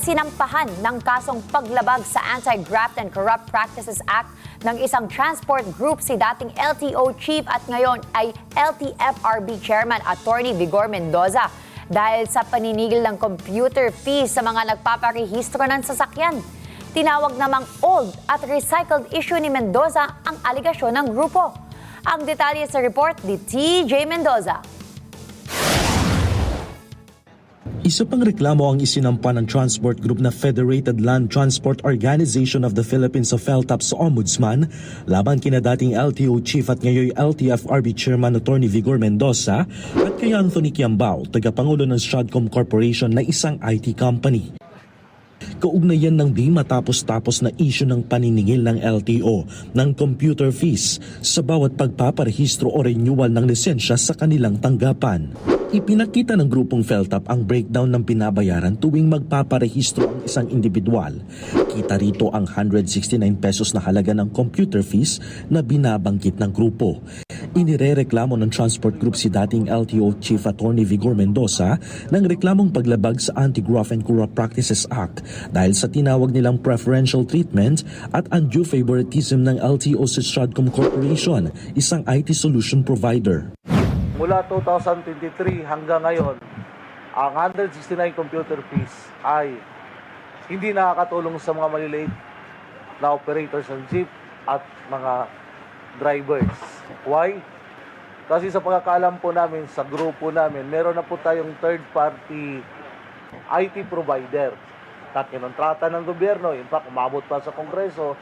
sinampahan ng kasong paglabag sa Anti-Graft and Corrupt Practices Act ng isang transport group si dating LTO chief at ngayon ay LTFRB chairman Attorney Vigor Mendoza dahil sa paninigil ng computer fees sa mga nagpaparehistro ng sasakyan. Tinawag namang old at recycled issue ni Mendoza ang aligasyon ng grupo. Ang detalye sa report ni TJ Mendoza. Isa pang reklamo ang isinampa ng transport group na Federated Land Transport Organization of the Philippines o FELTAP sa Ombudsman laban kina dating LTO chief at ngayon LTFRB chairman Attorney Vigor Mendoza at kay Anthony Quiambao, tagapangulo ng Stratcom Corporation na isang IT company. Kaugnayan ng di matapos-tapos na issue ng paniningil ng LTO ng computer fees sa bawat pagpaparehistro o renewal ng lisensya sa kanilang tanggapan. Ipinakita ng grupong FELTAP ang breakdown ng binabayaran tuwing magpaparehistro ang isang individual. Kita rito ang 169 pesos na halaga ng computer fees na binabanggit ng grupo. Inirereklamo ng transport group si dating LTO Chief Attorney Vigor Mendoza ng reklamong paglabag sa Anti-Graft and Corrupt Practices Act dahil sa tinawag nilang preferential treatment at undue favoritism ng LTO sa Stratcom Corporation, isang IT solution provider. Mula 2023 hanggang ngayon, ang 169 computer fees ay hindi nakakatulong sa mga maliliit na operators ng jeep at mga drivers. Why? Kasi sa pagkakaalam po namin, sa grupo namin, meron na po tayong third-party IT provider na kinontrata ng gobyerno. In fact, umabot pa sa Kongreso.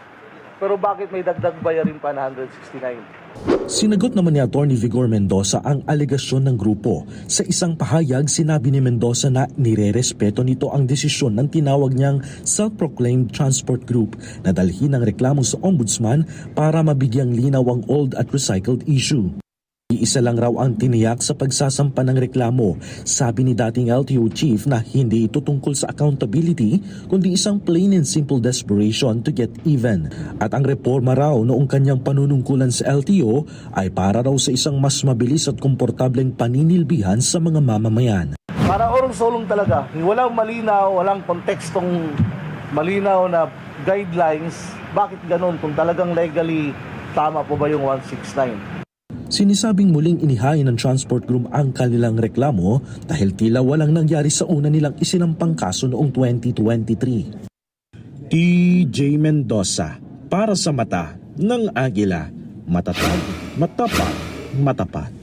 Pero bakit may dagdag bayarin pa na 169? Sinagot naman ni Attorney Vigor Mendoza ang alegasyon ng grupo. Sa isang pahayag, sinabi ni Mendoza na nirerespeto nito ang desisyon ng tinawag niyang self-proclaimed transport group na dalhin ang reklamo sa ombudsman para mabigyang linaw ang old at recycled issue. Iisa lang raw ang tiniyak sa pagsasampa ng reklamo. Sabi ni dating LTO chief na hindi ito tungkol sa accountability kundi isang plain and simple desperation to get even. At ang reforma raw noong kanyang panunungkulan sa LTO ay para raw sa isang mas mabilis at komportableng paninilbihan sa mga mamamayan. Para orong-solong talaga, walang malinaw, walang kontekstong malinaw na guidelines. Bakit ganun kung talagang legally tama po ba yung 169? Sinisabing muling inihain ng transport group ang kanilang reklamo dahil tila walang nangyari sa una nilang isinampang kaso noong 2023. TJ Mendoza, para sa mata ng Agila, matatag, matapat, matapat.